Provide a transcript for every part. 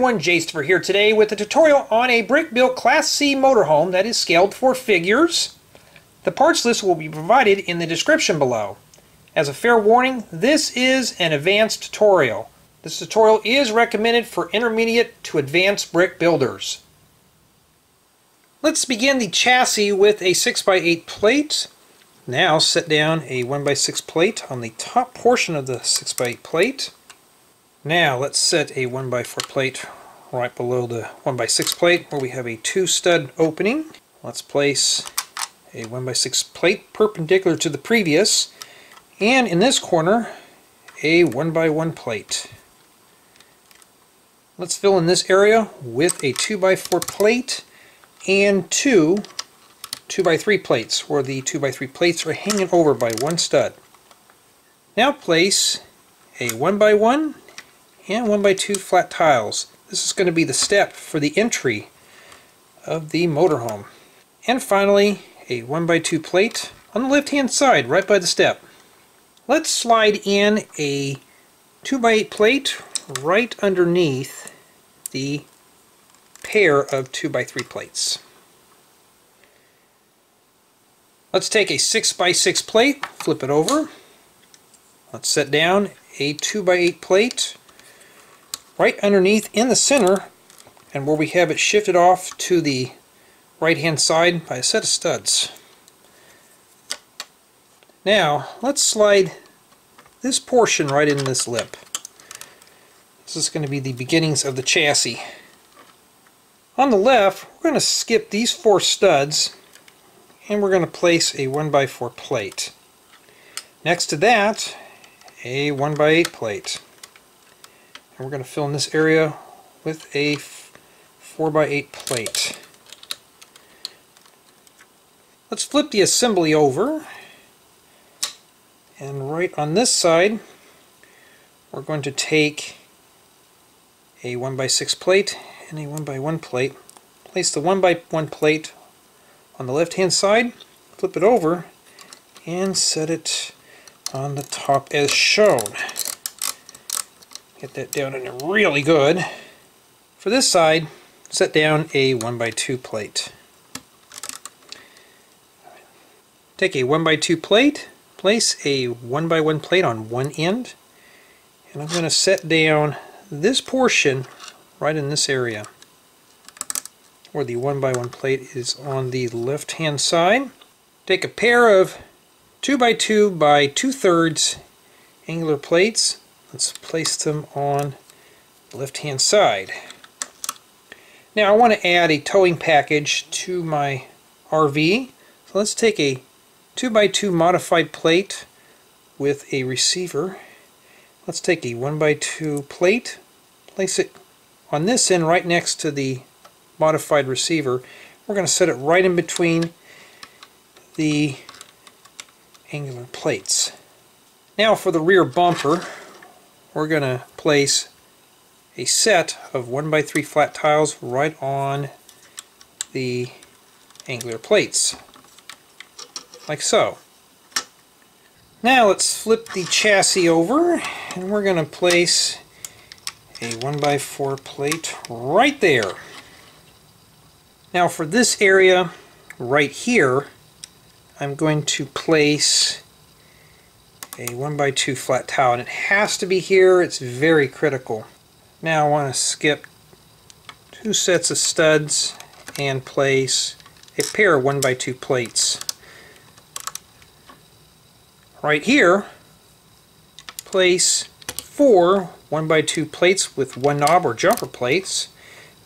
everyone, Jaystiver here today with a tutorial on a brick-built Class C motorhome that is scaled for figures. The parts list will be provided in the description below. As a fair warning, this is an advanced tutorial. This tutorial is recommended for intermediate to advanced brick builders. Let's begin the chassis with a 6x8 plate. Now set down a 1x6 plate on the top portion of the 6x8 plate. Now let's set a 1x4 plate right below the 1x6 plate where we have a 2-stud opening. Let's place a 1x6 plate perpendicular to the previous, and in this corner a 1x1 plate. Let's fill in this area with a 2x4 plate and two 2x3 plates where the 2x3 plates are hanging over by one stud. Now place a 1x1 and 1x2 flat tiles. This is going to be the step for the entry of the motorhome. And finally a 1x2 plate on the left hand side right by the step. Let's slide in a 2x8 plate right underneath the pair of 2x3 plates. Let's take a 6x6 plate, flip it over. Let's set down a 2x8 plate right underneath in the center, and where we have it shifted off to the right hand side by a set of studs. Now let's slide this portion right in this lip. This is going to be the beginnings of the chassis. On the left, we're going to skip these 4 studs and we're going to place a 1x4 plate. Next to that, a 1x8 plate. And we're going to fill in this area with a 4x8 plate. Let's flip the assembly over, and right on this side we're going to take a 1x6 plate and a 1x1 plate. Place the 1x1 plate on the left hand side, flip it over, and set it on the top as shown. Get that down in there really good. For this side, set down a 1x2 plate. Take a 1x2 plate, place a 1x1 plate on one end, and I'm going to set down this portion right in this area where the 1x1 plate is on the left hand side. Take a pair of 2x2 by 2/3 angular plates. Let's place them on the left hand side. Now I want to add a towing package to my RV. So let's take a 2x2 modified plate with a receiver. Let's take a 1x2 plate, place it on this end right next to the modified receiver. We're going to set it right in between the angular plates. Now for the rear bumper, we're going to place a set of 1x3 flat tiles right on the angular plates, like so. Now let's flip the chassis over, and we're going to place a 1x4 plate right there. Now for this area right here, I'm going to place a 1x2 flat tile, and it has to be here. It's very critical. Now I want to skip 2 sets of studs and place a pair of 1x2 plates. Right here, place 4 1x2 plates with one knob or jumper plates.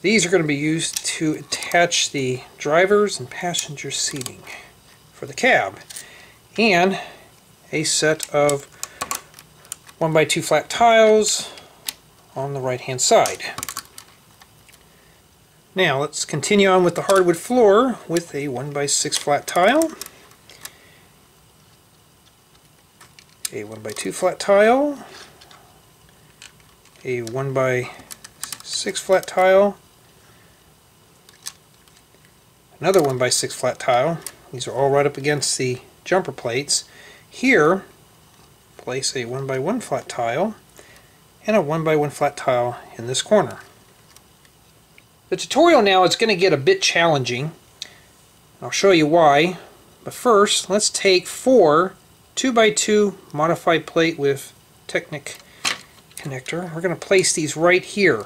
These are going to be used to attach the driver's and passenger seating for the cab. And a set of 1x2 flat tiles on the right hand side. Now let's continue on with the hardwood floor with a 1x6 flat tile, a 1x2 flat tile, a 1x6 flat tile, another 1x6 flat tile. These are all right up against the jumper plates. Here, place a 1x1 flat tile and a 1x1 flat tile in this corner. The tutorial now is going to get a bit challenging. I'll show you why. But first, let's take 4 2x2 modified plate with Technic connector. We're going to place these right here.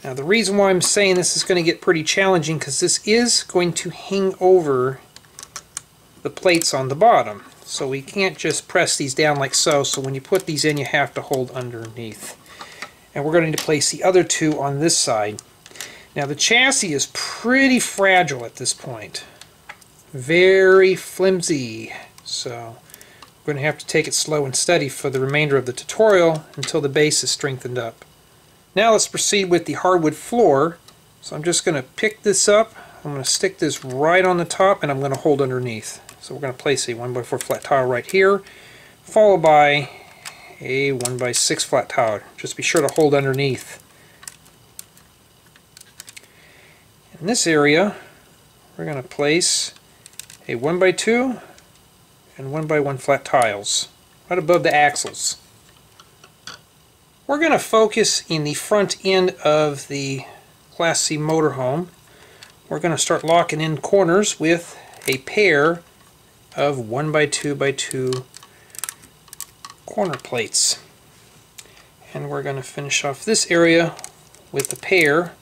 Now the reason why I'm saying this is going to get pretty challenging because this is going to hang over the plates on the bottom. So we can't just press these down like so. So when you put these in, you have to hold underneath. And we're going to place the other 2 on this side. Now the chassis is pretty fragile at this point. Very flimsy. So we're going to have to take it slow and steady for the remainder of the tutorial until the base is strengthened up. Now let's proceed with the hardwood floor. So I'm just going to pick this up. I'm going to stick this right on the top and I'm going to hold underneath. So we're going to place a 1x4 flat tile right here, followed by a 1x6 flat tile. Just be sure to hold underneath. In this area, we're going to place a 1x2 and 1x1 flat tiles right above the axles. We're going to focus in the front end of the Class C motorhome. We're going to start locking in corners with a pair of 1x2x2 corner plates. And we're going to finish off this area with a pair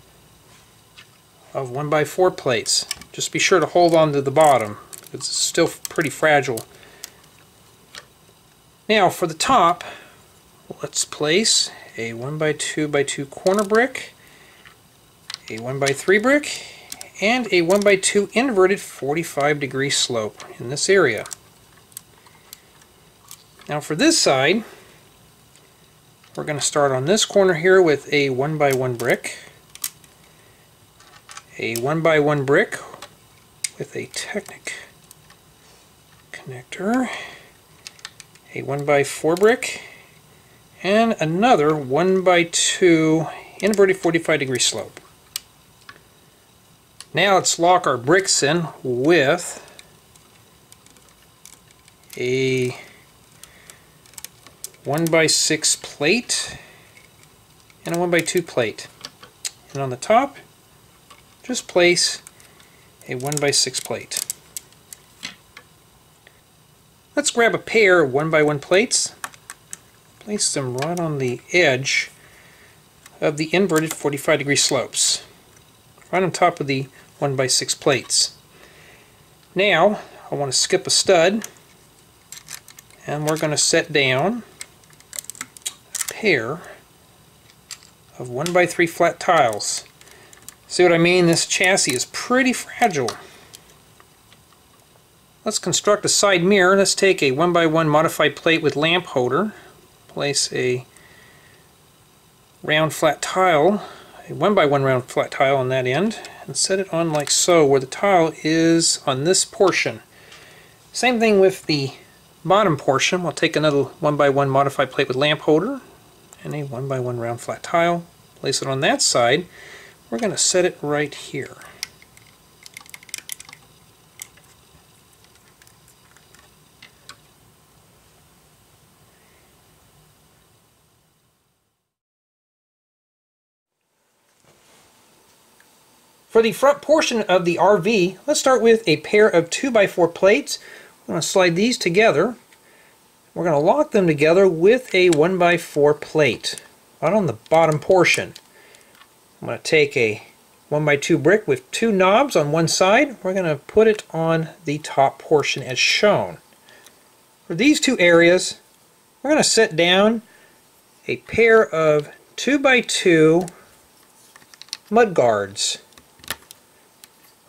of 1x4 plates. Just be sure to hold on to the bottom. It's still pretty fragile. Now for the top, let's place a 1x2x2 corner brick, a 1x3 brick, and a 1x2 inverted 45-degree slope in this area. Now for this side, we're going to start on this corner here with a 1x1 brick, a 1x1 brick with a Technic connector, a 1x4 brick, and another 1x2 inverted 45-degree slope. Now let's lock our bricks in with a 1x6 plate and a 1x2 plate. And on the top, just place a 1x6 plate. Let's grab a pair of 1x1 plates, place them right on the edge of the inverted 45-degree slopes, right on top of the 1x6 plates. Now I want to skip a stud, and we're going to set down a pair of 1x3 flat tiles. See what I mean? This chassis is pretty fragile. Let's construct a side mirror. Let's take a 1x1 modified plate with lamp holder, place a round flat tile, a 1x1 round flat tile on that end, and set it on like so, where the tile is on this portion. Same thing with the bottom portion. We'll take another 1x1 modified plate with lamp holder and a 1x1 round flat tile, place it on that side. We're going to set it right here. For the front portion of the RV, let's start with a pair of 2x4 plates. I'm going to slide these together. We're going to lock them together with a 1x4 plate right on the bottom portion. I'm going to take a 1x2 brick with 2 knobs on one side. We're going to put it on the top portion as shown. For these two areas, we're going to set down a pair of 2x2 mud guards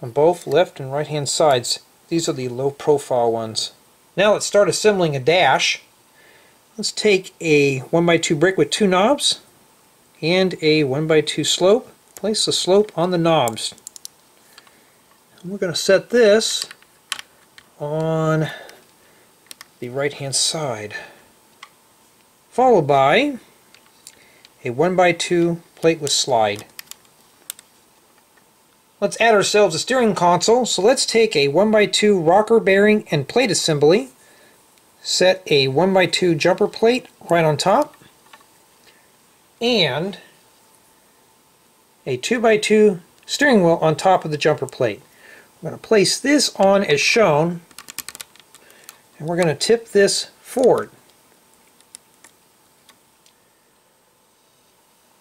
on both left and right hand sides. These are the low profile ones. Now let's start assembling a dash. Let's take a 1x2 brick with 2 knobs and a 1x2 slope. Place the slope on the knobs. And we're going to set this on the right hand side, followed by a 1x2 plate with slide. Let's add ourselves a steering console, so let's take a 1x2 rocker bearing and plate assembly, set a 1x2 jumper plate right on top, and a 2x2 steering wheel on top of the jumper plate. I'm going to place this on as shown, and we're going to tip this forward.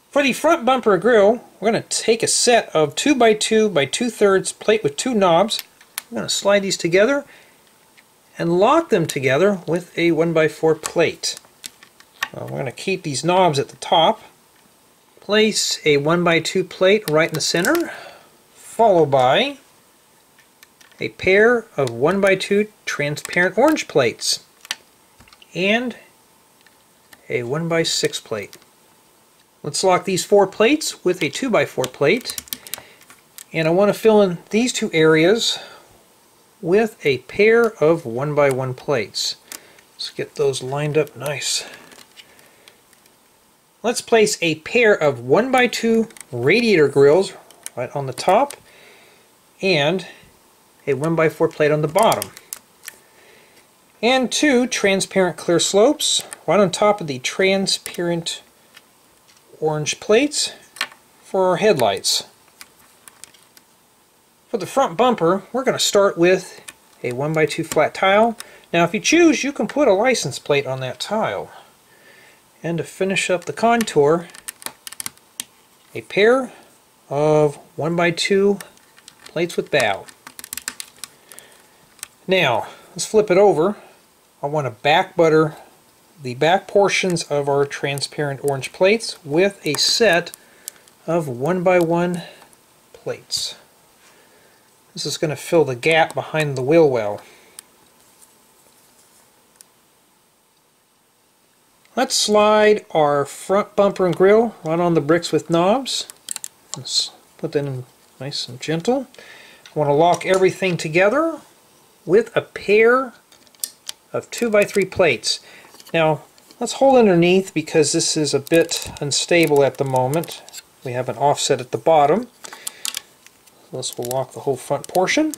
For the front bumper and grille, we're going to take a set of 2x2 by 2/3 plate with 2 knobs. I'm going to slide these together and lock them together with a 1x4 plate. We're going to keep these knobs at the top. Place a 1x2 plate right in the center, followed by a pair of 1x2 transparent orange plates and a 1x6 plate. Let's lock these 4 plates with a 2x4 plate, and I want to fill in these 2 areas with a pair of 1x1 plates. Let's get those lined up nice. Let's place a pair of 1x2 radiator grills right on the top and a 1x4 plate on the bottom. And 2 transparent clear slopes right on top of the transparent orange plates for our headlights. For the front bumper, we're going to start with a 1x2 flat tile. Now if you choose, you can put a license plate on that tile. And to finish up the contour, a pair of 1x2 plates with bow. Now, let's flip it over. I want to back butter the back portions of our transparent orange plates with a set of 1x1 plates. This is going to fill the gap behind the wheel well. Let's slide our front bumper and grille right on the bricks with knobs. Let's put that in nice and gentle. I want to lock everything together with a pair of 2x3 plates. Now let's hold underneath because this is a bit unstable at the moment. We have an offset at the bottom. So this will lock the whole front portion.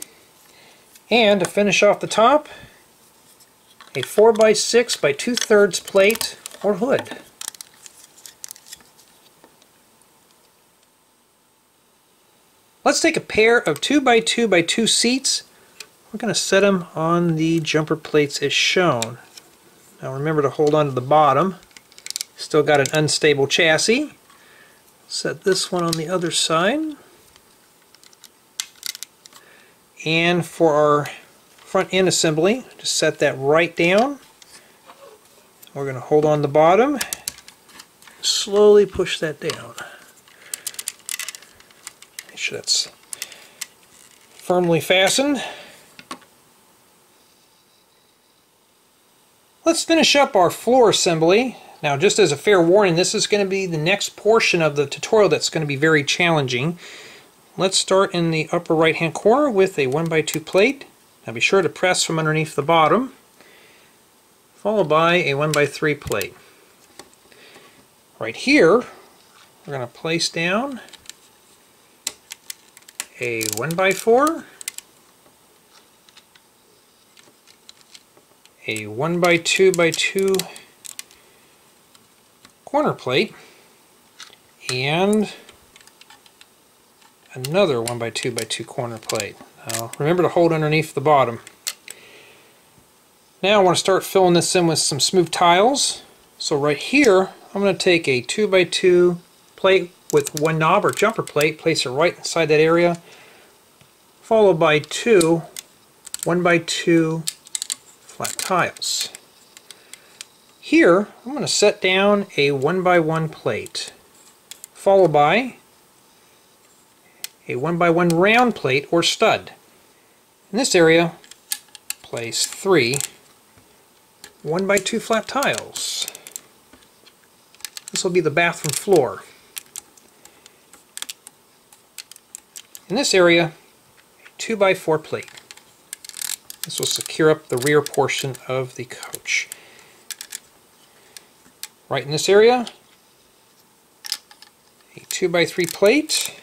And to finish off the top, a 4x6 by 2/3 plate or hood. Let's take a pair of 2x2 by 2 seats. We're going to set them on the jumper plates as shown. Now remember to hold on to the bottom. Still got an unstable chassis. Set this one on the other side. And for our front end assembly, just set that right down. We're going to hold on the bottom, slowly push that down. Make sure that's firmly fastened. Let's finish up our floor assembly. Now just as a fair warning, this is going to be the next portion of the tutorial that's going to be very challenging. Let's start in the upper right hand corner with a 1x2 plate. Now be sure to press from underneath the bottom, followed by a 1x3 plate. Right here, we're going to place down a 1x4, a 1x2 by 2 corner plate, and another 1x2 by 2 corner plate. Now remember to hold underneath the bottom. Now I want to start filling this in with some smooth tiles. So right here I'm going to take a 2x2 plate with 1 knob or jumper plate, place it right inside that area, followed by 2 1x2 flat tiles. Here I'm going to set down a 1x1 plate, followed by a 1x1 round plate or stud. In this area, place 3 1x2 flat tiles. This will be the bathroom floor. In this area, a 2x4 plate. This will secure up the rear portion of the coach. Right in this area, a 2x3 plate,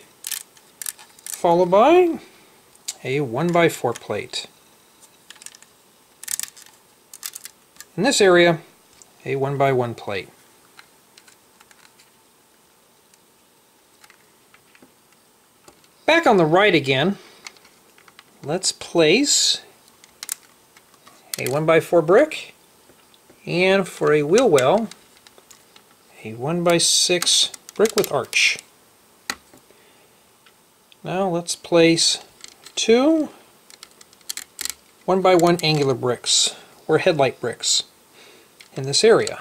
followed by a 1x4 plate. In this area, a 1x1 plate. Back on the right again, let's place a 1x4 brick, and for a wheel well, a 1x6 brick with arch. Now let's place two 1x1 angular bricks, or headlight bricks, in this area.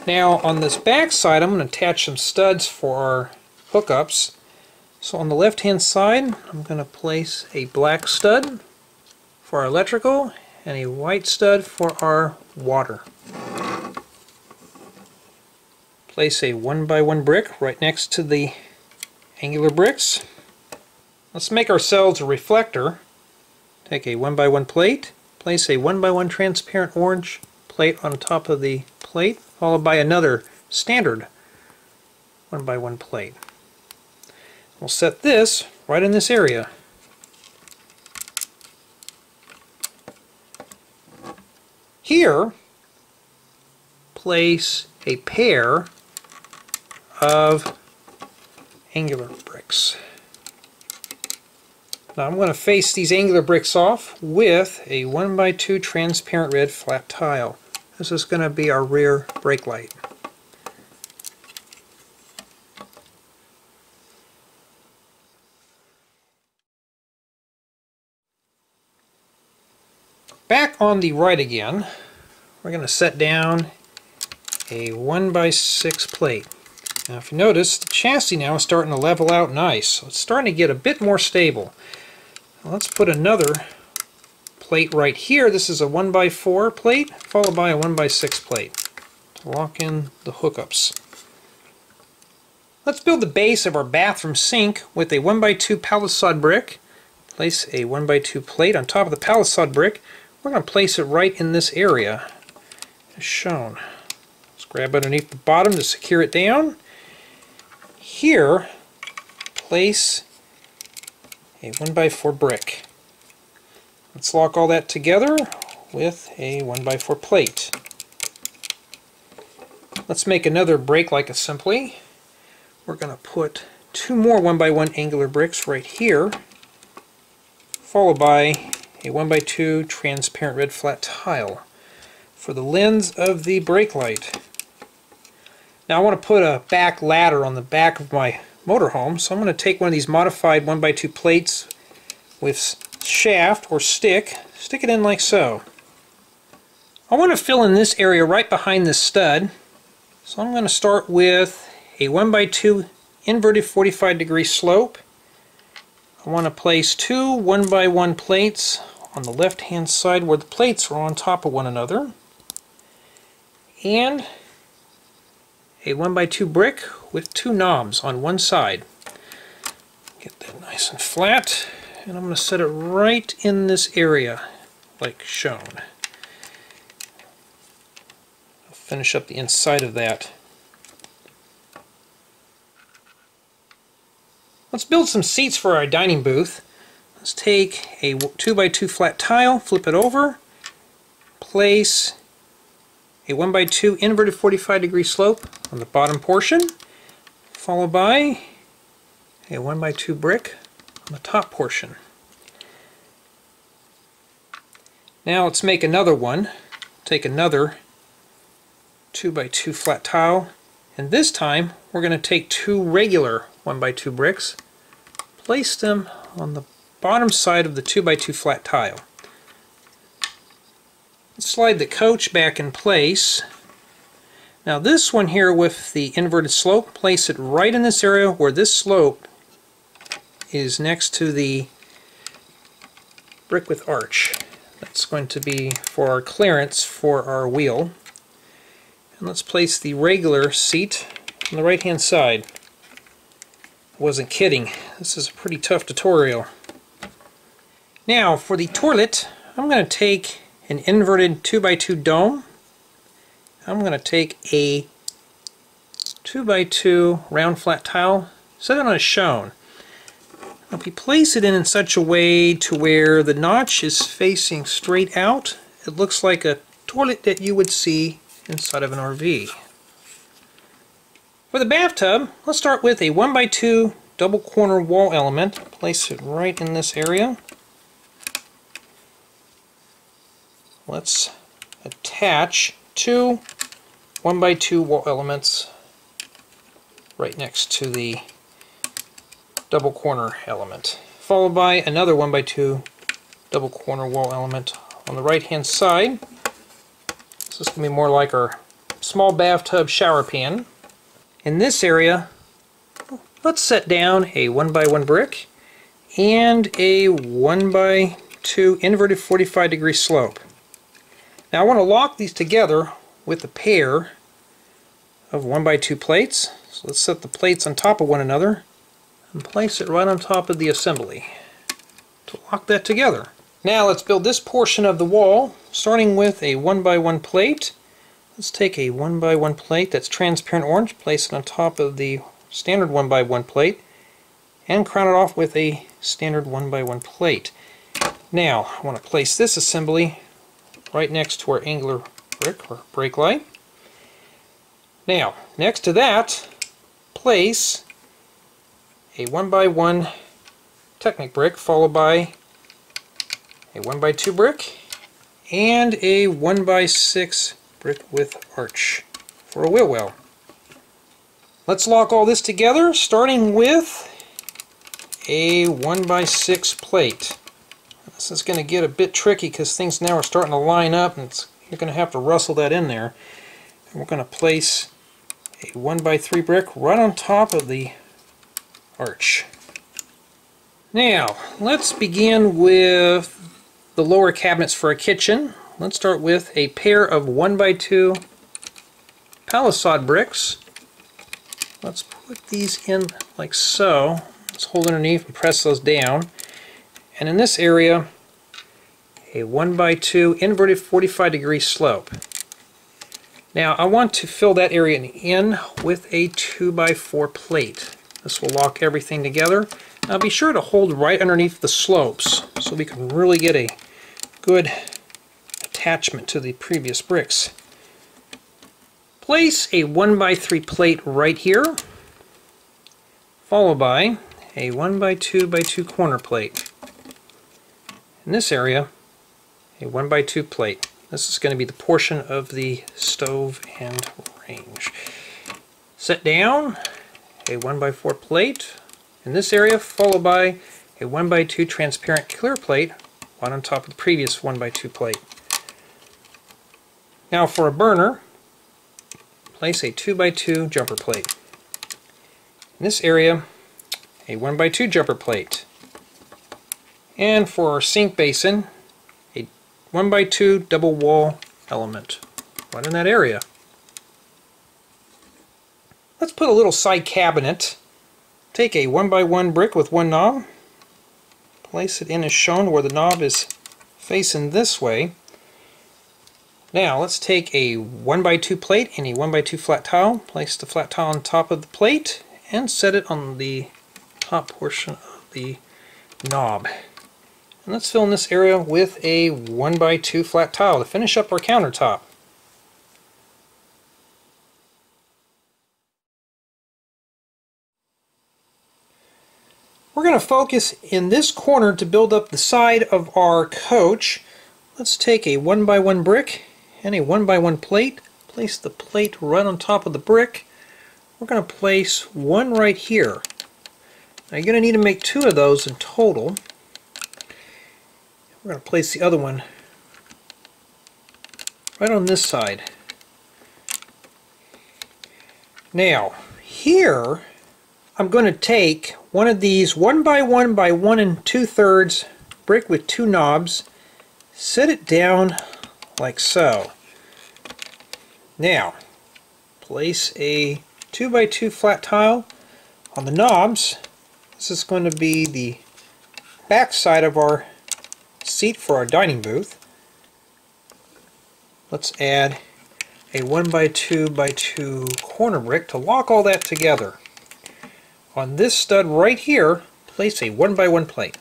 Now on this back side, I'm going to attach some studs for our hookups. So on the left hand side, I'm going to place a black stud for our electrical and a white stud for our water. Place a 1x1 brick right next to the angular bricks. Let's make ourselves a reflector. Take a 1x1 plate, place a 1x1 transparent orange plate on top of the plate, followed by another standard 1x1 plate. We'll set this right in this area. Here, place a pair of angular bricks. Now I'm going to face these angular bricks off with a 1x2 transparent red flat tile. This is going to be our rear brake light. Back on the right again, we're going to set down a 1x6 plate. Now if you notice, the chassis now is starting to level out nice. So it's starting to get a bit more stable. Now let's put another plate right here. This is a 1x4 plate, followed by a 1x6 plate to lock in the hookups. Let's build the base of our bathroom sink with a 1x2 palisade brick. Place a 1x2 plate on top of the palisade brick. We're going to place it right in this area, as shown. Let's grab underneath the bottom to secure it down. Here, place a 1x4 brick. Let's lock all that together with a 1x4 plate. Let's make another brake-like assembly. We're going to put two more 1x1 angular bricks right here, followed by a 1x2 transparent red flat tile for the lens of the brake light. Now I want to put a back ladder on the back of my motorhome, so I'm going to take one of these modified 1x2 plates with shaft or stick it in like so. I want to fill in this area right behind this stud, so I'm going to start with a 1x2 inverted 45-degree slope. I want to place two 1x1 plates on the left hand side where the plates are on top of one another, and a 1x2 brick with two knobs on one side. Get that nice and flat, and I'm going to set it right in this area like shown. I'll finish up the inside of that. Let's build some seats for our dining booth. Let's take a 2x2 flat tile, flip it over, place a 1x2 inverted 45-degree slope on the bottom portion, followed by a 1x2 brick on the top portion. Now let's make another one. Take another 2x2 flat tile, and this time we're going to take two regular 1x2 bricks, place them on the bottom side of the 2x2 flat tile. Slide the coach back in place. Now this one here with the inverted slope, place it right in this area where this slope is next to the brick with arch. That's going to be for our clearance for our wheel. And let's place the regular seat on the right hand side. I wasn't kidding. This is a pretty tough tutorial. Now for the toilet, I'm going to take an inverted 2x2 dome. I'm going to take a 2x2 round flat tile, set it on as shown. Now if you place it in such a way to where the notch is facing straight out, it looks like a toilet that you would see inside of an RV. For the bathtub, let's start with a 1x2 double corner wall element. Place it right in this area. Let's attach two 1x2 wall elements right next to the double corner element, followed by another 1x2 double corner wall element on the right hand side. This is going to be more like our small bathtub shower pan. In this area, let's set down a 1x1 brick and a 1x2 inverted 45-degree slope. Now I want to lock these together with a pair of 1x2 plates. So let's set the plates on top of one another and place it right on top of the assembly to lock that together. Now let's build this portion of the wall, starting with a 1x1 plate. Let's take a 1x1 plate that's transparent orange, place it on top of the standard 1x1 plate, and crown it off with a standard 1x1 plate. Now I want to place this assembly right next to our angular brick or brake light. Now, next to that, place a 1x1 Technic brick followed by a 1x2 brick and a 1x6 brick with arch for a wheel well. Let's lock all this together, starting with a 1x6 plate. This is going to get a bit tricky because things now are starting to line up, and you're going to have to rustle that in there. And we're going to place a 1x3 brick right on top of the arch. Now, let's begin with the lower cabinets for a kitchen. Let's start with a pair of 1x2 palisade bricks. Let's put these in like so. Let's hold underneath and press those down. And in this area, a 1x2 inverted 45-degree slope. Now I want to fill that area in with a 2x4 plate. This will lock everything together. Now be sure to hold right underneath the slopes so we can really get a good attachment to the previous bricks. Place a 1x3 plate right here, followed by a 1x2x2 corner plate. In this area, a 1x2 plate. This is going to be the portion of the stove and range. Set down a 1x4 plate in this area, followed by a 1x2 transparent clear plate right on top of the previous 1x2 plate. Now for a burner, place a 2x2 jumper plate. In this area, a 1x2 jumper plate. And for our sink basin, a 1x2 double wall element right in that area. Let's put a little side cabinet. Take a 1x1 brick with one knob, place it in as shown where the knob is facing this way. Now let's take a 1x2 plate and a 1x2 flat tile, place the flat tile on top of the plate and set it on the top portion of the knob. And let's fill in this area with a 1x2 flat tile to finish up our countertop. We're going to focus in this corner to build up the side of our coach. Let's take a 1x1 brick and a 1x1 plate. Place the plate right on top of the brick. We're going to place one right here. Now you're going to need to make two of those in total. We're going to place the other one right on this side. Now here I'm going to take one of these 1x1 by 1 2/3 brick with two knobs, set it down like so. Now place a 2x2 flat tile on the knobs. This is going to be the back side of our seat for our dining booth. Let's add a 1x2x2 corner brick to lock all that together. On this stud right here, place a 1x1 plate.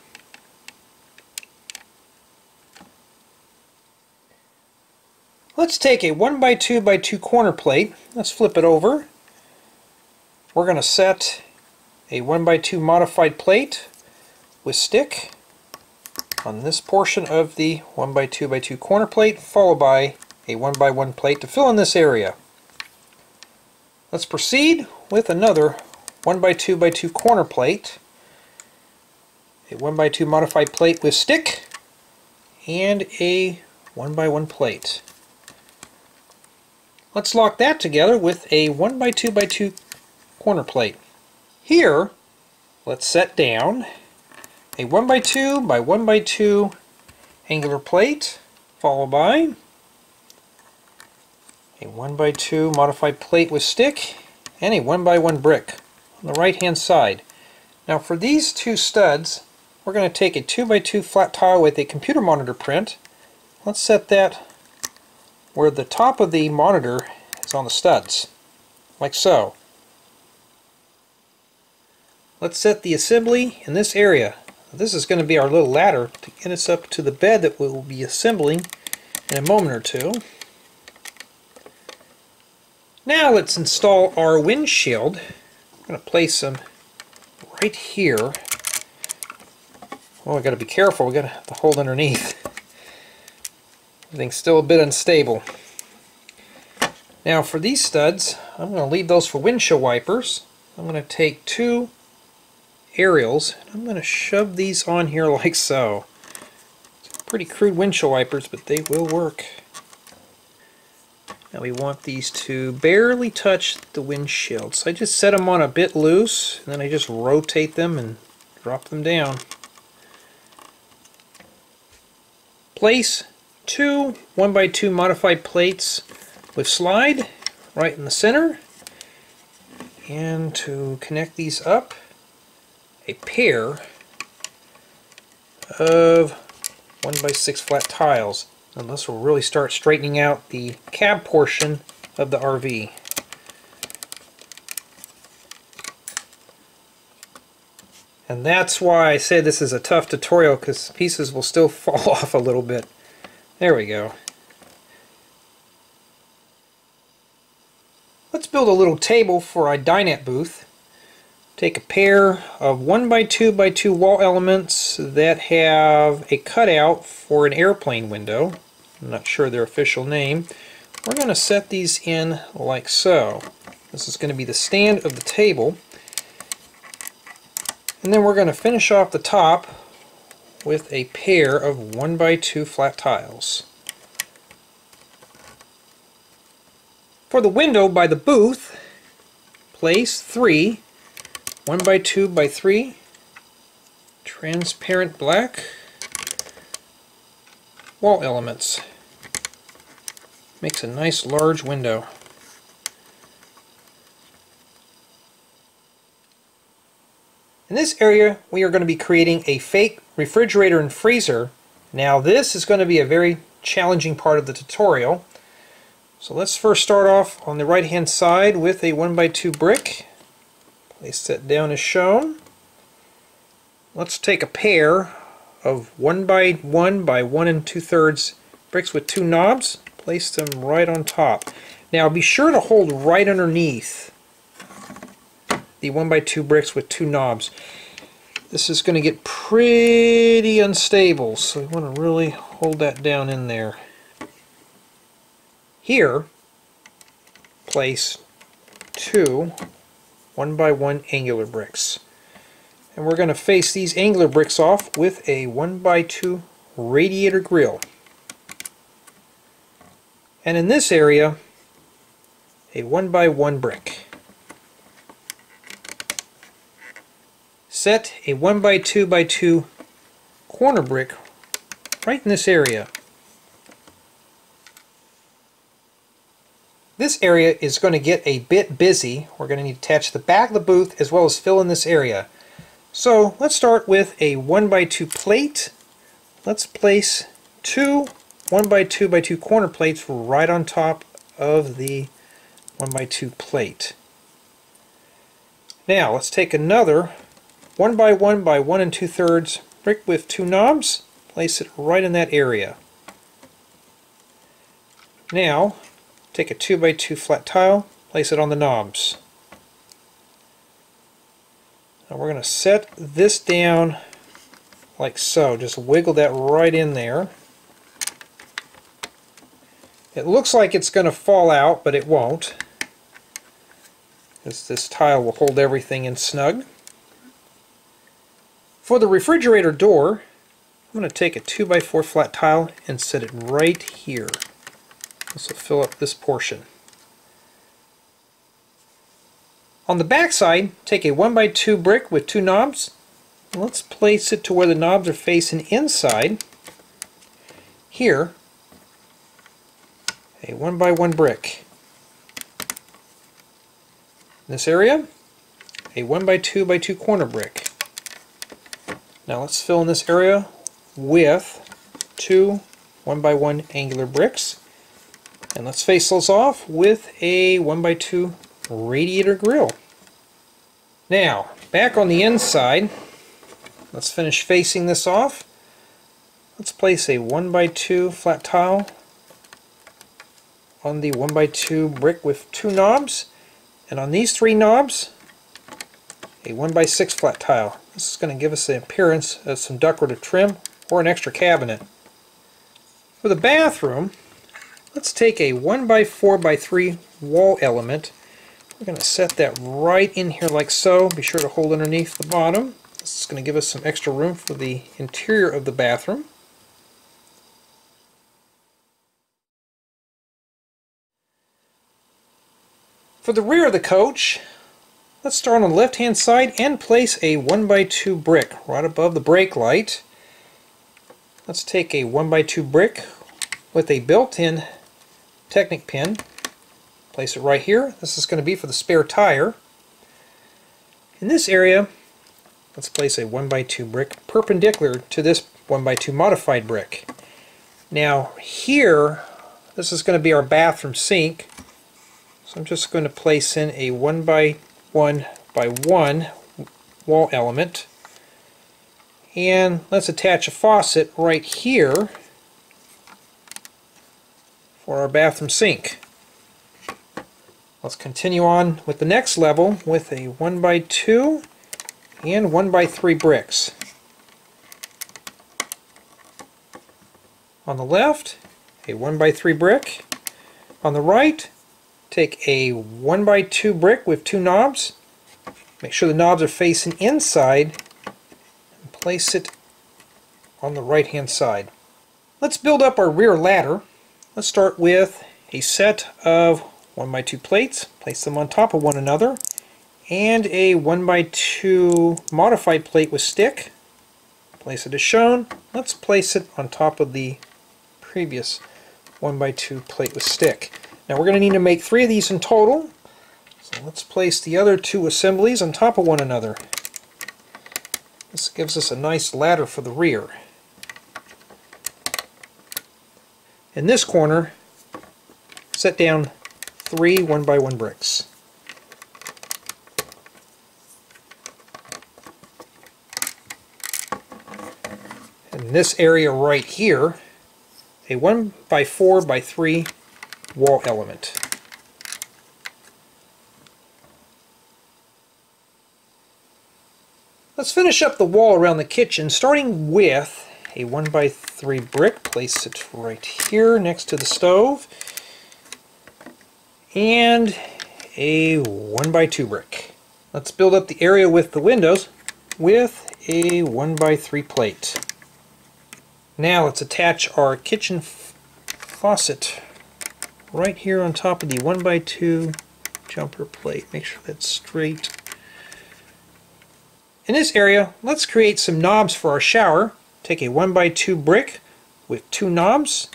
Let's take a 1x2x2 corner plate. Let's flip it over. we're going to set a 1x2 modified plate with stick on this portion of the 1x2x2 corner plate, followed by a 1x1 plate to fill in this area. Let's proceed with another 1x2x2 corner plate, a 1x2 modified plate with stick, and a 1x1 plate. Let's lock that together with a 1x2x2 corner plate. Here, let's set down a 1x2 by 1x2 angular plate, followed by a 1x2 modified plate with stick, and a 1x1 brick on the right hand side. Now for these two studs, we're going to take a 2x2 flat tile with a computer monitor print. Let's set that where the top of the monitor is on the studs, like so. Let's set the assembly in this area. This is going to be our little ladder to get us up to the bed that we'll be assembling in a moment or two. Now let's install our windshield. I'm going to place them right here. Well, we've got to be careful. We've got to have to hold underneath. Everything's still a bit unstable. Now for these studs, I'm going to leave those for windshield wipers. I'm going to take two aerials. I'm going to shove these on here like so. It's pretty crude windshield wipers, but they will work. Now we want these to barely touch the windshield. So I just set them on a bit loose, and then I just rotate them and drop them down. Place two 1x2 modified plates with slide right in the center. And to connect these up, a pair of 1x6 flat tiles. And this will really start straightening out the cab portion of the RV. And that's why I say this is a tough tutorial, because pieces will still fall off a little bit. There we go. Let's build a little table for our dinette booth. Take a pair of 1x2x2 wall elements that have a cutout for an airplane window. I'm not sure their official name. We're going to set these in like so. This is going to be the stand of the table. And then we're going to finish off the top with a pair of 1x2 flat tiles. For the window by the booth, place 3 1x2x3 transparent black wall elements. Makes a nice large window. In this area we are going to be creating a fake refrigerator and freezer. Now this is going to be a very challenging part of the tutorial. So let's first start off on the right hand side with a 1x2 brick. Place that down as shown. Let's take a pair of 1x1 by 1 2/3 bricks with two knobs. Place them right on top. Now be sure to hold right underneath the 1x2 bricks with two knobs. This is going to get pretty unstable, so we want to really hold that down in there. Here, place two 1x1 angular bricks. And we're going to face these angular bricks off with a 1x2 radiator grill. And in this area, a 1x1 brick. Set a 1x2x2 corner brick right in this area. This area is going to get a bit busy. We're going to need to attach the back of the booth as well as fill in this area. So let's start with a 1x2 plate. Let's place two 1x2x2 corner plates right on top of the 1x2 plate. Now let's take another 1x1 by 1 2/3 brick with two knobs. Place it right in that area. Now take a 2x2 flat tile, place it on the knobs. Now we're going to set this down like so. Just wiggle that right in there. It looks like it's going to fall out, but it won't, because this tile will hold everything in snug. For the refrigerator door, I'm going to take a 2x4 flat tile and set it right here. This will fill up this portion. On the back side, take a 1x2 brick with 2 knobs. Let's place it to where the knobs are facing inside. Here, a 1x1 brick. In this area, a 1x2x2 corner brick. Now let's fill in this area with 2 1x1 angular bricks. And let's face those off with a 1x2 radiator grill. Now, back on the inside, let's finish facing this off. Let's place a 1x2 flat tile on the 1x2 brick with 2 knobs, and on these 3 knobs, a 1x6 flat tile. This is going to give us the appearance of some decorative trim or an extra cabinet. For the bathroom, let's take a 1x4x3 wall element. We're going to set that right in here like so. Be sure to hold underneath the bottom. This is going to give us some extra room for the interior of the bathroom. For the rear of the coach, let's start on the left hand side and place a 1x2 brick right above the brake light. Let's take a 1x2 brick with a built-in Technic pin. Place it right here. This is going to be for the spare tire. In this area, let's place a 1x2 brick perpendicular to this 1x2 modified brick. Now here, this is going to be our bathroom sink. So I'm just going to place in a 1x1x1 wall element. And let's attach a faucet right here for our bathroom sink. Let's continue on with the next level with a 1x2 and 1x3 bricks. On the left, a 1x3 brick. On the right, take a 1x2 brick with 2 knobs. Make sure the knobs are facing inside and place it on the right hand side. Let's build up our rear ladder. Let's start with a set of 1x2 plates, place them on top of one another, and a 1x2 modified plate with stick. Place it as shown. Let's place it on top of the previous 1x2 plate with stick. Now we're going to need to make 3 of these in total, so let's place the other 2 assemblies on top of one another. This gives us a nice ladder for the rear. In this corner, set down 3 1x1 bricks. In this area right here, a 1x4x3 wall element. Let's finish up the wall around the kitchen, starting with a 1x3 brick. Place it right here next to the stove. And a 1x2 brick. Let's build up the area with the windows with a 1x3 plate. Now let's attach our kitchen faucet right here on top of the 1x2 jumper plate. Make sure that's straight. In this area, let's create some knobs for our shower. Take a 1x2 brick with 2 knobs.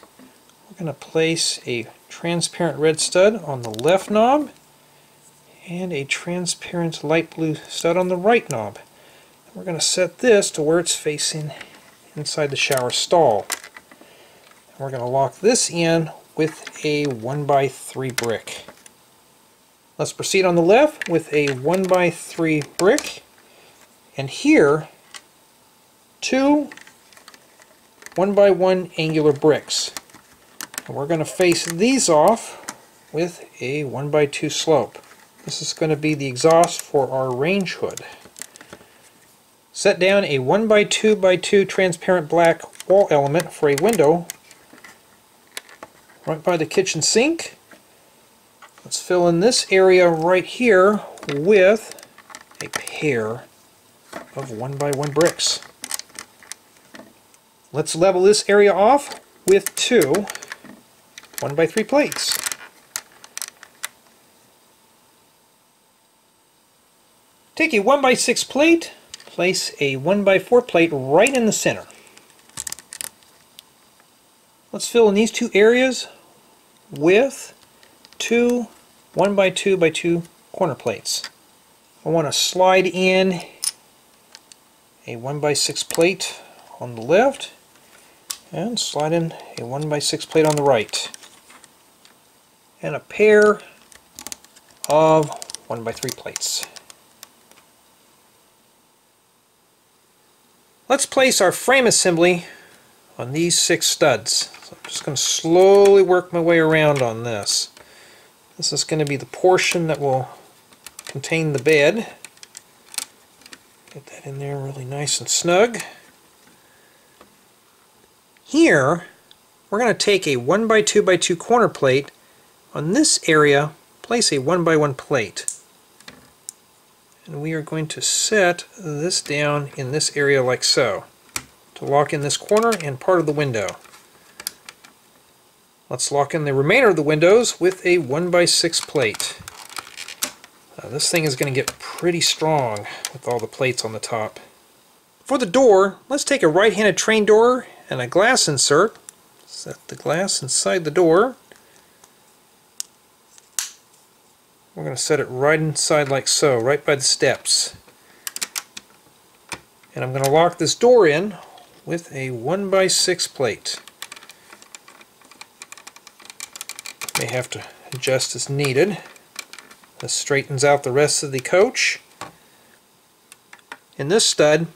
We're going to place a transparent red stud on the left knob and a transparent light blue stud on the right knob. We're going to set this to where it's facing inside the shower stall. And we're going to lock this in with a 1x3 brick. Let's proceed on the left with a 1x3 brick, and here 2 1x1 angular bricks. And we're going to face these off with a 1x2 slope. This is going to be the exhaust for our range hood. Set down a 1x2x2 transparent black wall element for a window right by the kitchen sink. Let's fill in this area right here with a pair of 1x1 bricks. Let's level this area off with two 1x3 plates. Take a 1x6 plate, place a 1x4 plate right in the center. Let's fill in these two areas with two 1x2x2 corner plates. I want to slide in a 1x6 plate on the left and slide in a 1x6 plate on the right, and a pair of 1x3 plates. Let's place our frame assembly on these 6 studs. So I'm just going to slowly work my way around on this. This is going to be the portion that will contain the bed. Get that in there really nice and snug. Here we're going to take a 1x2x2 corner plate. On this area, place a 1x1 plate. And we are going to set this down in this area like so, to lock in this corner and part of the window. Let's lock in the remainder of the windows with a 1x6 plate. This thing is going to get pretty strong with all the plates on the top. For the door, let's take a right-handed train door and a glass insert. Set the glass inside the door. We're going to set it right inside like so, right by the steps. And I'm going to lock this door in with a 1x6 plate. May have to adjust as needed. This straightens out the rest of the coach. In this stud,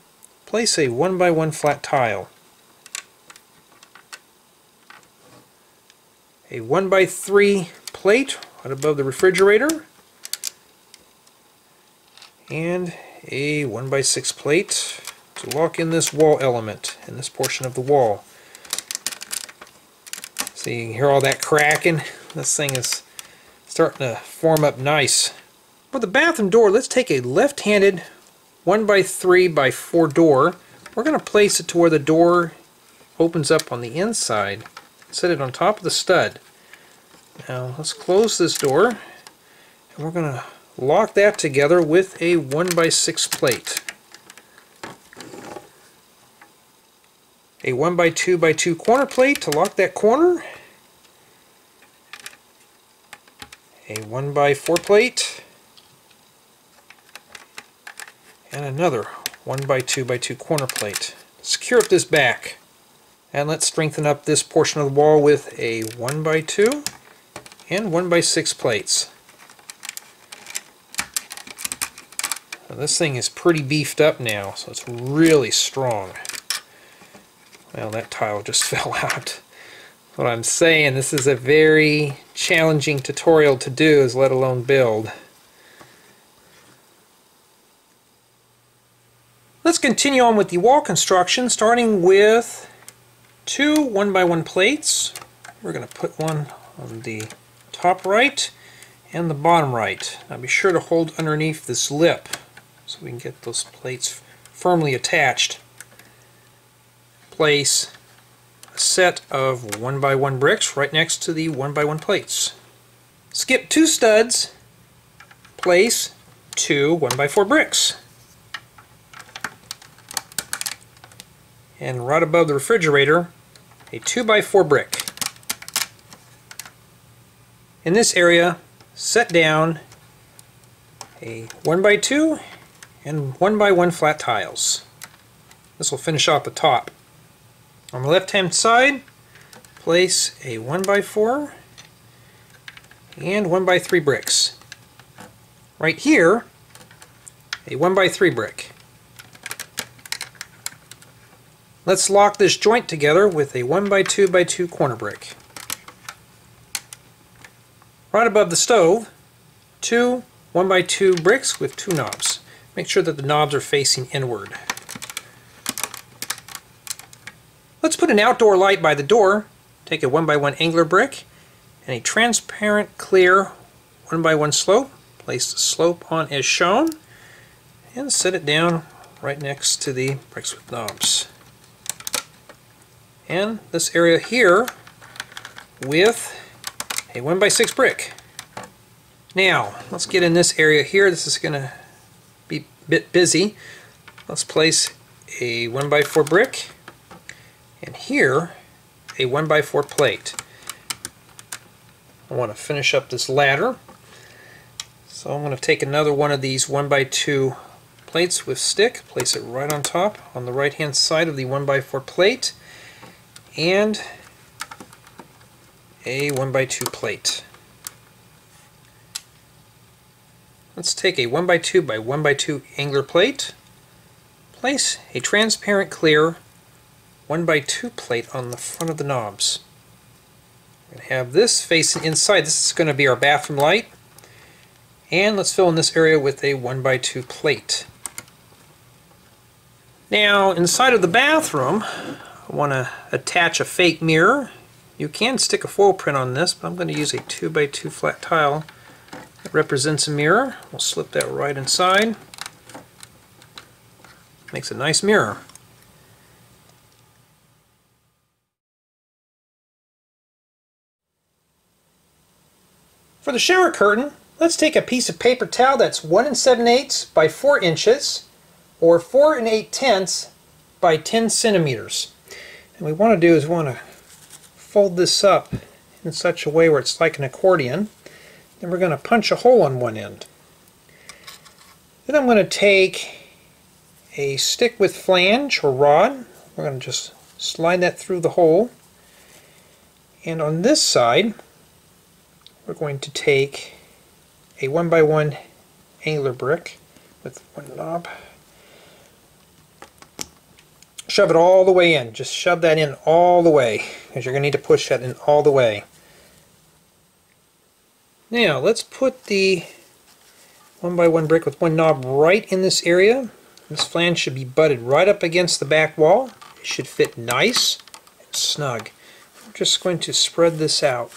place a 1x1 flat tile. A 1x3 plate right above the refrigerator, and a 1x6 plate to lock in this wall element in this portion of the wall. So you can hear all that cracking. This thing is starting to form up nice. For the bathroom door, let's take a left-handed 1x3x4 door. We're going to place it to where the door opens up on the inside. Set it on top of the stud. Now let's close this door, and we're going to lock that together with a 1x6 plate. A 1x2x2 corner plate to lock that corner. A 1x4 plate. And another 1x2x2 corner plate. Secure up this back. And let's strengthen up this portion of the wall with a 1x2 and 1x6 plates. Now this thing is pretty beefed up now, so it's really strong. Well, that tile just fell out. What I'm saying, this is a very challenging tutorial to do, is let alone build. Let's continue on with the wall construction, starting with two 1x1 plates. We're going to put one on the top right and the bottom right. Now be sure to hold underneath this lip so we can get those plates firmly attached. Place a set of 1x1 bricks right next to the 1x1 plates. Skip 2 studs, place 2 1x4 bricks. And right above the refrigerator, a 2x4 brick. In this area, set down a 1x2 and 1x1 flat tiles. This will finish off the top. On the left hand side, place a 1x4 and 1x3 bricks. Right here, a 1x3 brick. Let's lock this joint together with a 1x2x2 corner brick. Right above the stove, two 1x2 bricks with 2 knobs. Make sure that the knobs are facing inward. Let's put an outdoor light by the door. Take a 1x1 angler brick and a transparent clear 1x1 slope. Place the slope on as shown and set it down right next to the bricks with knobs. And this area here with a 1x6 brick. Now let's get in this area here. This is going to be a bit busy. Let's place a 1x4 brick and here a 1x4 plate. I want to finish up this ladder, so I'm going to take another one of these 1x2 plates with stick, place it right on top on the right hand side of the 1x4 plate, and a 1x2 plate. Let's take a 1x2 by 1x2 angler plate, place a transparent clear 1x2 plate on the front of the knobs. We're going to have this facing inside. This is going to be our bathroom light. And let's fill in this area with a 1x2 plate. Now inside of the bathroom, I want to attach a fake mirror. You can stick a foil print on this, but I'm going to use a 2x2 flat tile that represents a mirror. We'll slip that right inside. Makes a nice mirror. For the shower curtain, let's take a piece of paper towel that's 1 7/8 by 4 inches or 4 8/10 by 10 centimeters. And what we want to do is we want to fold this up in such a way where it's like an accordion. Then we're going to punch a hole on one end. Then I'm going to take a stick with flange or rod. We're going to just slide that through the hole. And on this side, we're going to take a 1x1 angler brick with one knob. Shove it all the way in. Just shove that in all the way, because you're going to need to push that in all the way. Now let's put the 1x1 brick with one knob right in this area. This flange should be butted right up against the back wall. It should fit nice and snug. I'm just going to spread this out.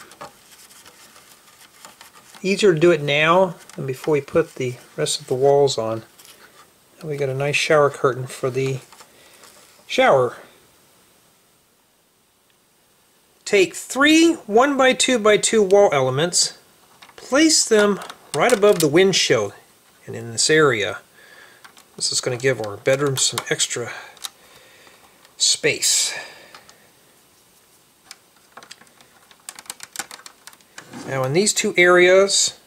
Easier to do it now than before we put the rest of the walls on. And we got a nice shower curtain for the shower. Take 3 1x2x2 wall elements, place them right above the windshield and in this area. This is going to give our bedroom some extra space. Now in these two areas,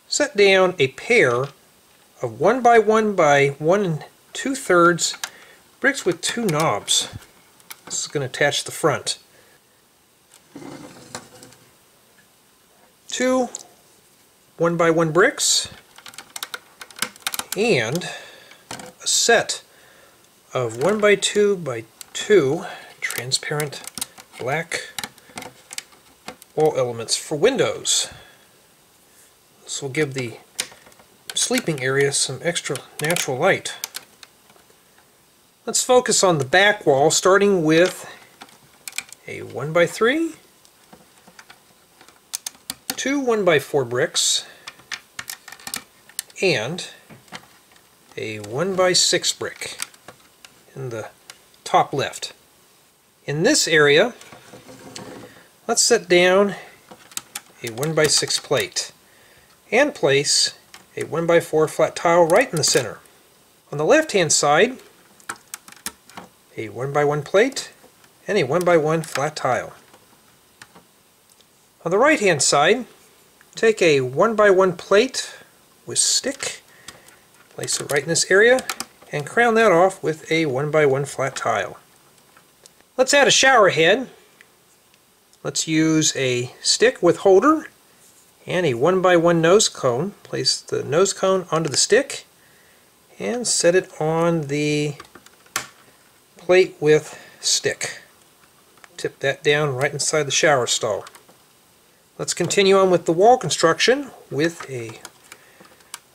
set down a pair of 1x1 by 1 2/3 bricks with 2 knobs. This is going to attach the front. 2 1x1 bricks and a set of 1x2x2 transparent black wall elements for windows. This will give the sleeping area some extra natural light. Let's focus on the back wall, starting with a 1x3, 2 1x4 bricks, and a 1x6 brick in the top left. In this area, let's set down a 1x6 plate and place a 1x4 flat tile right in the center. On the left hand side, a 1x1 plate and a 1x1 flat tile. On the right hand side, take a 1x1 plate with stick, place it right in this area, and crown that off with a 1x1 flat tile. Let's add a shower head. Let's use a stick with holder and a 1x1 nose cone. Place the nose cone onto the stick and set it on the plate with stick. Tip that down right inside the shower stall. Let's continue on with the wall construction with a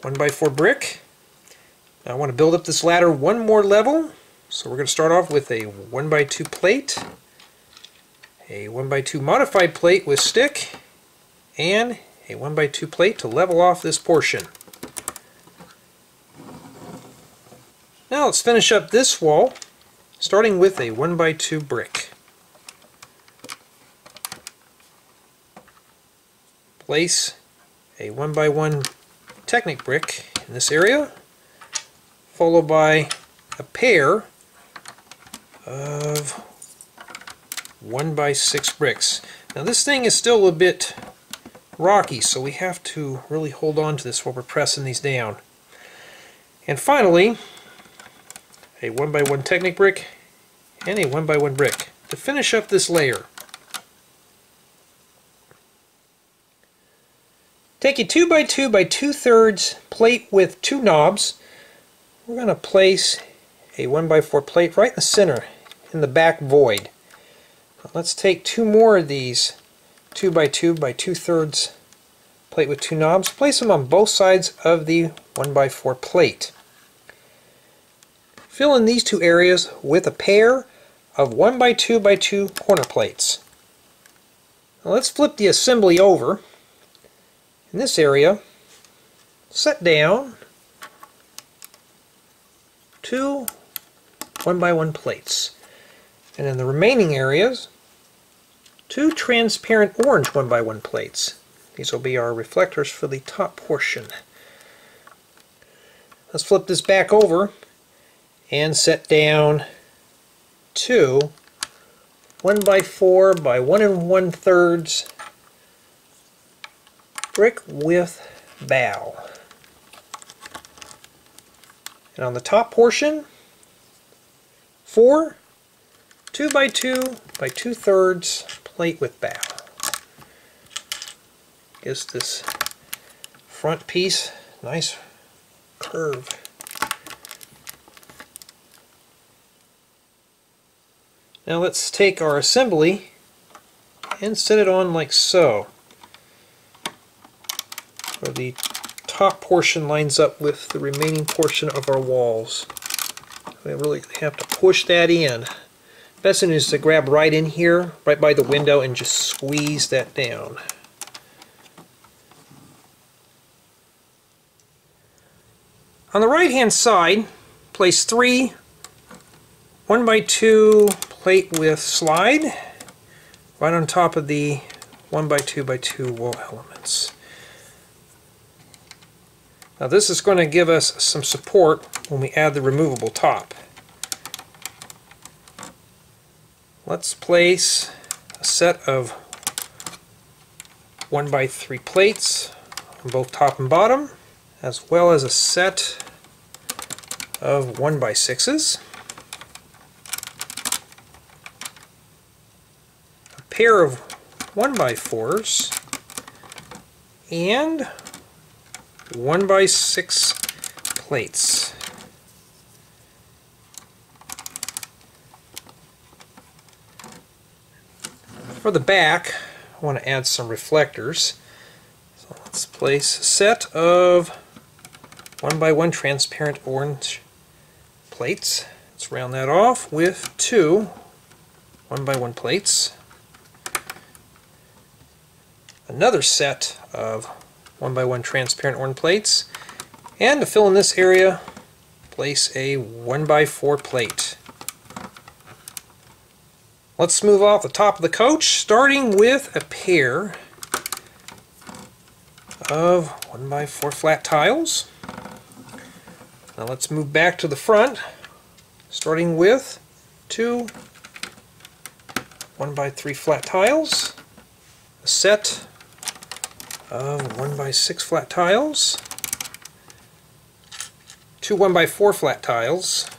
1x4 brick. Now I want to build up this ladder one more level, So we're going to start off with a 1x2 plate, a 1x2 modified plate with stick, and a 1x2 plate to level off this portion. Now let's finish up this wall, starting with a 1x2 brick. Place a 1x1 Technic brick in this area, followed by a pair of 1x6 bricks. Now this thing is still a bit rocky, so we have to really hold on to this while we're pressing these down. And finally, a 1x1 Technic brick and a 1x1 brick to finish up this layer. Take a 2x2 by 2/3 plate with 2 knobs. We're going to place a 1x4 plate right in the center, in the back void. Let's take 2 more of these 2x2 by 2/3 plate with 2 knobs. Place them on both sides of the 1x4 plate. Fill in these 2 areas with a pair of 1x2 by 2 corner plates. Now let's flip the assembly over. In this area, set down 2 1x1 plates, and in the remaining areas 2 transparent orange 1x1 plates. These will be our reflectors for the top portion. Let's flip this back over and set down 2 1x4 by 1 1/3 brick with bow. And on the top portion, 4 2x2 by 2/3 plate with bow. Gives this front piece nice curve. Now let's take our assembly and set it on like so, where the top portion lines up with the remaining portion of our walls. We really have to push that in. Best thing is to grab right in here, right by the window, and just squeeze that down. On the right hand side, place 3 1x2 plate with slide right on top of the 1x2 by 2 wall elements. Now this is going to give us some support when we add the removable top. Let's place a set of 1x3 plates on both top and bottom, as well as a set of 1x6s, a pair of 1x4s, and 1x6 plates. For the back, I want to add some reflectors. So let's place a set of 1x1 transparent orange plates. Let's round that off with 2 1x1 plates. Another set of 1x1 transparent orange plates, and to fill in this area, place a 1x4 plate. Let's move off the top of the coach, starting with a pair of 1x4 flat tiles. Now let's move back to the front, starting with 2 1x3 flat tiles, a set of 1x6 flat tiles, 2 1x4 flat tiles,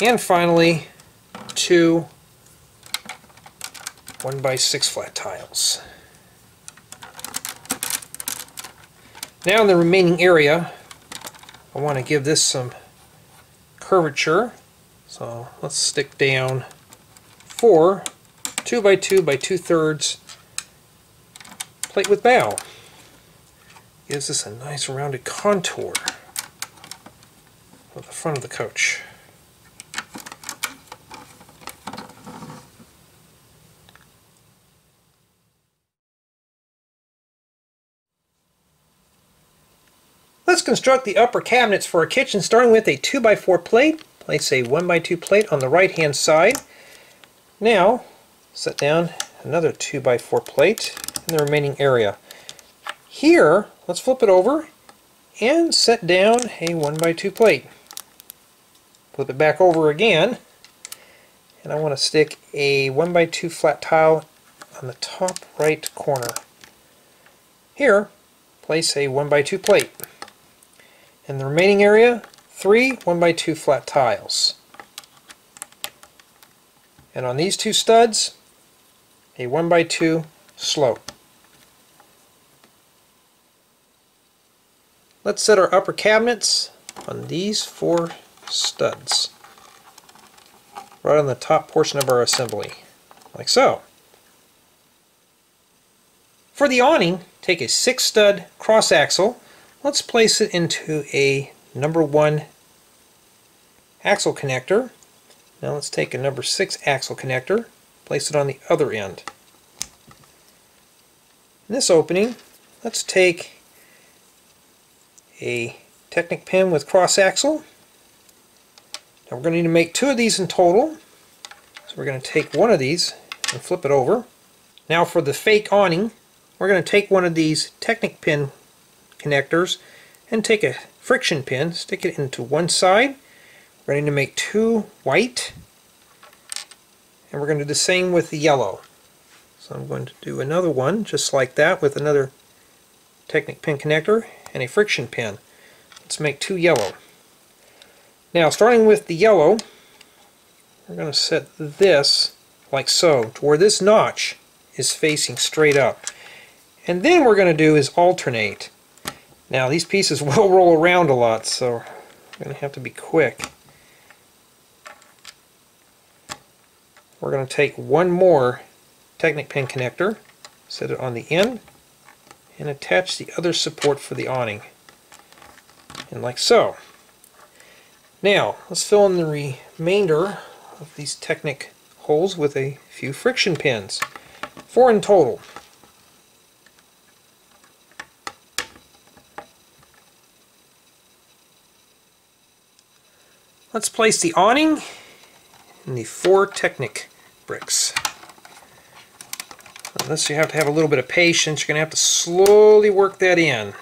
and finally 2 1x6 flat tiles. Now in the remaining area, I want to give this some curvature, so let's stick down 4 2x2 by 2/3 plate with bow. Gives us a nice rounded contour. of the front of the coach. Let's construct the upper cabinets for our kitchen, starting with a 2x4 plate. Place a 1x2 plate on the right hand side. Now set down another 2x4 plate in the remaining area. Here, let's flip it over and set down a 1x2 plate. Flip it back over again, and I want to stick a 1x2 flat tile on the top right corner. Here, place a 1x2 plate. In the remaining area, 3 1x2 flat tiles. And on these two studs, a 1x2 slope. Let's set our upper cabinets on these 4 studs, right on the top portion of our assembly, like so. For the awning, take a 6 stud cross axle. Let's place it into a number 1 axle connector. Now let's take a number 6 axle connector, place it on the other end. In this opening, let's take a Technic pin with cross axle. Now we're going to need to make 2 of these in total. So we're going to take one of these and flip it over. Now for the fake awning, we're going to take one of these Technic pin connectors and take a friction pin, stick it into one side. We're going to make 2 white, and we're going to do the same with the yellow. So I'm going to do another one just like that with another Technic pin connector and a friction pin. Let's make 2 yellow. Now starting with the yellow, we're going to set this like so, to where this notch is facing straight up. And then what we're going to do is alternate. Now these pieces will roll around a lot, so we're going to have to be quick. We're going to take one more Technic pin connector, set it on the end, and attach the other support for the awning. And like so. Now let's fill in the remainder of these Technic holes with a few friction pins. 4 in total. Let's place the awning in the 4 Technic bricks. On this you have to have a little bit of patience. You're going to have to slowly work that in.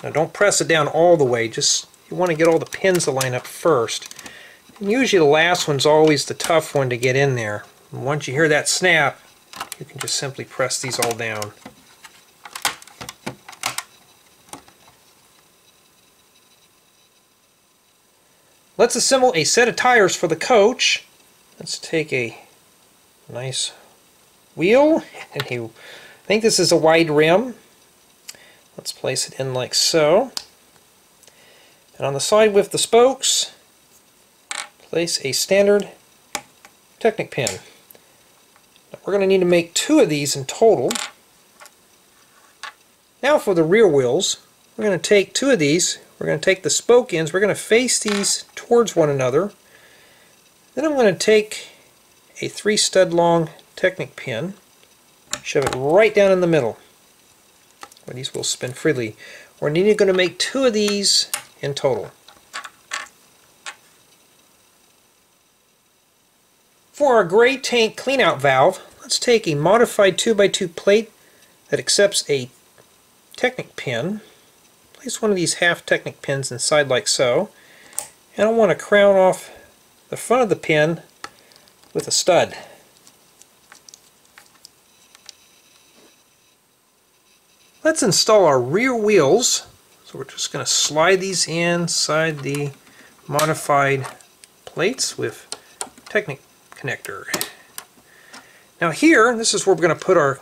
Now don't press it down all the way, just you want to get all the pins to line up first. And usually the last one's always the tough one to get in there. And once you hear that snap, you can just simply press these all down. Let's assemble a set of tires for the coach. Let's take a nice wheel, and I think this is a wide rim. Let's place it in like so. And on the side with the spokes, place a standard Technic pin. Now we're going to need to make 2 of these in total. Now for the rear wheels, we're going to take 2 of these. We're going to take the spoke ends, we're going to face these towards one another. Then I'm going to take a 3 stud long Technic pin, shove it right down in the middle, where these will spin freely. We're going to make 2 of these in total. For our gray tank cleanout valve, let's take a modified 2x2 plate that accepts a Technic pin. Place one of these half Technic pins inside like so, and I want to crown off the front of the pin with a stud. Let's install our rear wheels. So we're just going to slide these inside the modified plates with Technic connector. Now here, this is where we're going to put our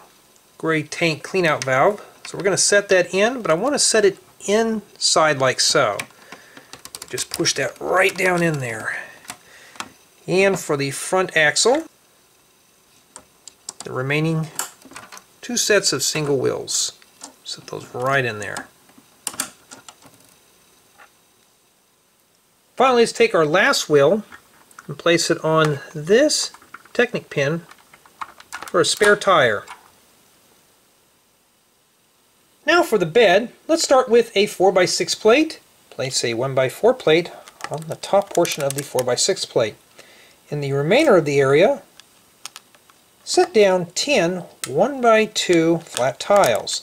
gray tank cleanout valve. So we're going to set that in, but I want to set it inside like so. Just push that right down in there. And for the front axle, the remaining 2 sets of single wheels. Set those right in there. Finally, let's take our last wheel and place it on this Technic pin for a spare tire. Now for the bed, let's start with a 4x6 plate. Place a 1x4 plate on the top portion of the 4x6 plate. In the remainder of the area, set down 10 1x2 flat tiles.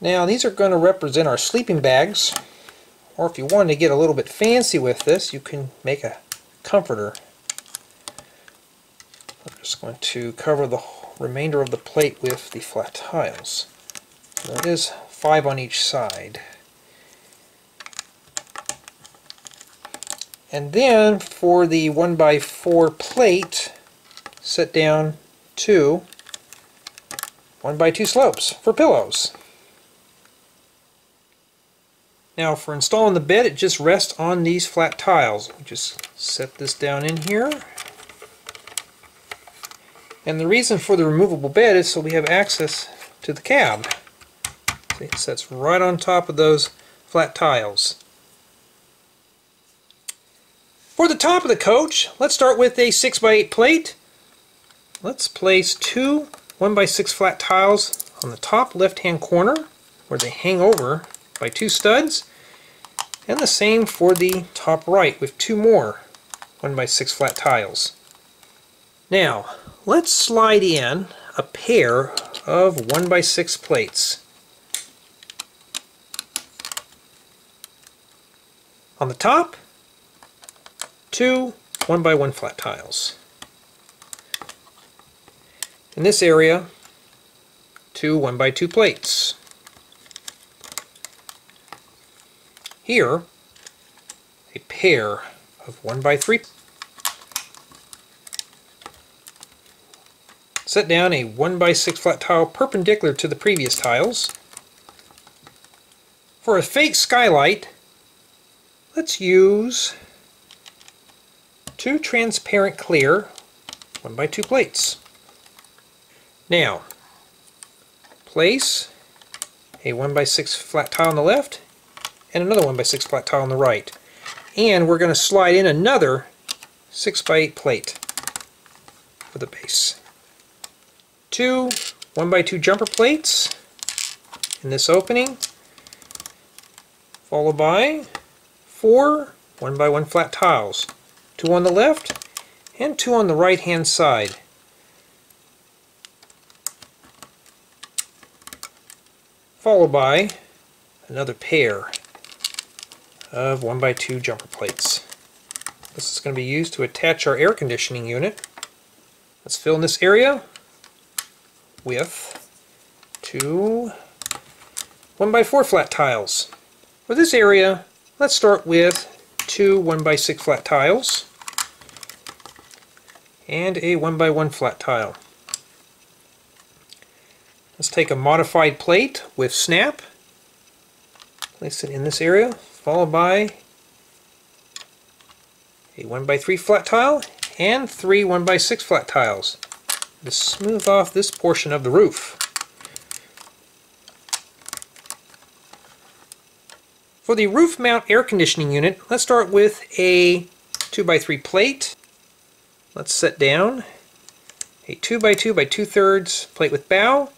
Now these are going to represent our sleeping bags, or if you wanted to get a little bit fancy with this, you can make a comforter. I'm just going to cover the remainder of the plate with the flat tiles. So there is 5 on each side. And then for the 1x4 plate, set down 2 1x2 slopes for pillows. Now for installing the bed, it just rests on these flat tiles. We just set this down in here. And the reason for the removable bed is so we have access to the cab. See, it sits right on top of those flat tiles. For the top of the coach, let's start with a 6x8 plate. Let's place 2 1x6 flat tiles on the top left-hand corner where they hang over by 2 studs, and the same for the top right with 2 more 1x6 flat tiles. Now, let's slide in a pair of 1x6 plates. On the top, 2 1x1 flat tiles. In this area, 2 1x2 plates. Here, a pair of 1x3. Set down a 1x6 flat tile perpendicular to the previous tiles. For a fake skylight, let's use 2 transparent clear 1x2 plates. Now, place a 1x6 flat tile on the left and another 1x6 flat tile on the right. And we're going to slide in another 6x8 plate for the base. 2 1x2 jumper plates in this opening, followed by 4 1x1 flat tiles. 2 on the left and 2 on the right hand side. Followed by another pair of 1x2 jumper plates. This is going to be used to attach our air conditioning unit. Let's fill in this area with 2 1x4 flat tiles. For this area, let's start with 2 1x6 flat tiles and a 1x1 flat tile. Let's take a modified plate with snap, place it in this area, followed by a 1x3 flat tile and 3 1x6 flat tiles to smooth off this portion of the roof. For the roof mount air conditioning unit, let's start with a 2x3 plate. Let's set down a 2x2 by 2/3 plate with bow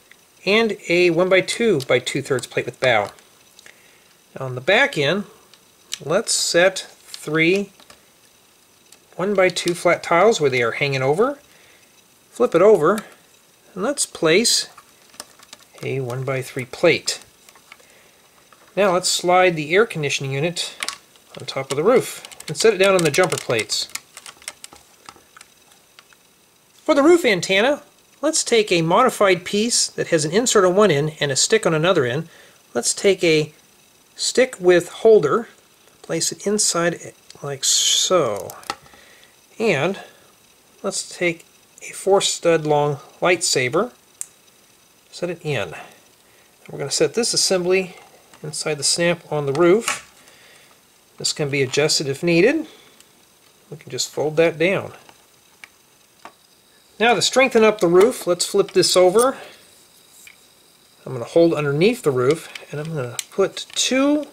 and a 1x2 by 2/3 plate with bow. Now on the back end, let's set 3 1x2 flat tiles where they are hanging over. Flip it over and let's place a 1x3 plate. Now let's slide the air conditioning unit on top of the roof and set it down on the jumper plates. For the roof antenna, let's take a modified piece that has an insert on one end and a stick on another end. Let's take a stick with holder, place it inside like so, and let's take a 4-stud long lightsaber, set it in. We're going to set this assembly inside the snap on the roof. This can be adjusted if needed. We can just fold that down. Now to strengthen up the roof, let's flip this over. I'm going to hold underneath the roof and I'm going to put 2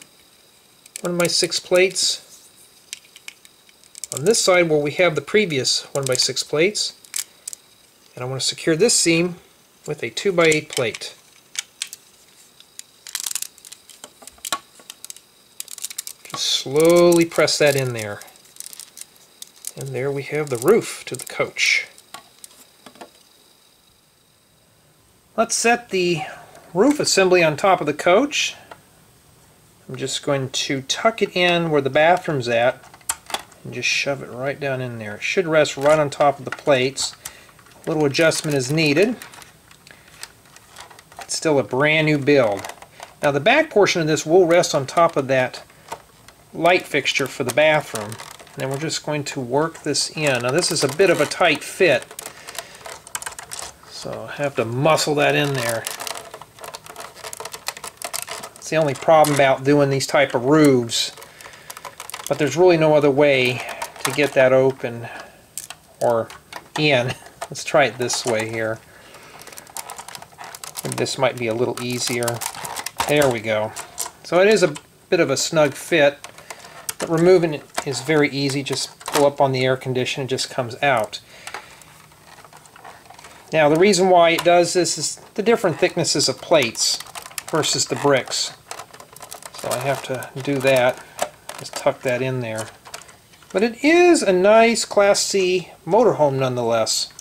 1x6 plates on this side where we have the previous 1x6 plates, and I want to secure this seam with a 2x8 plate. Just slowly press that in there. And there we have the roof to the coach. Let's set the roof assembly on top of the coach. I'm just going to tuck it in where the bathroom's at and just shove it right down in there. It should rest right on top of the plates. A little adjustment is needed. It's still a brand new build. Now the back portion of this will rest on top of that light fixture for the bathroom. And then we're just going to work this in. Now this is a bit of a tight fit, so I have to muscle that in there. It's the only problem about doing these type of roofs, but there's really no other way to get that open or in. Let's try it this way here. Maybe this might be a little easier. There we go. So it is a bit of a snug fit, but removing it is very easy. Just pull up on the air conditioner, it just comes out. Now the reason why it does this is the different thicknesses of plates versus the bricks. So I have to do that. Just tuck that in there. But it is a nice Class C motorhome nonetheless.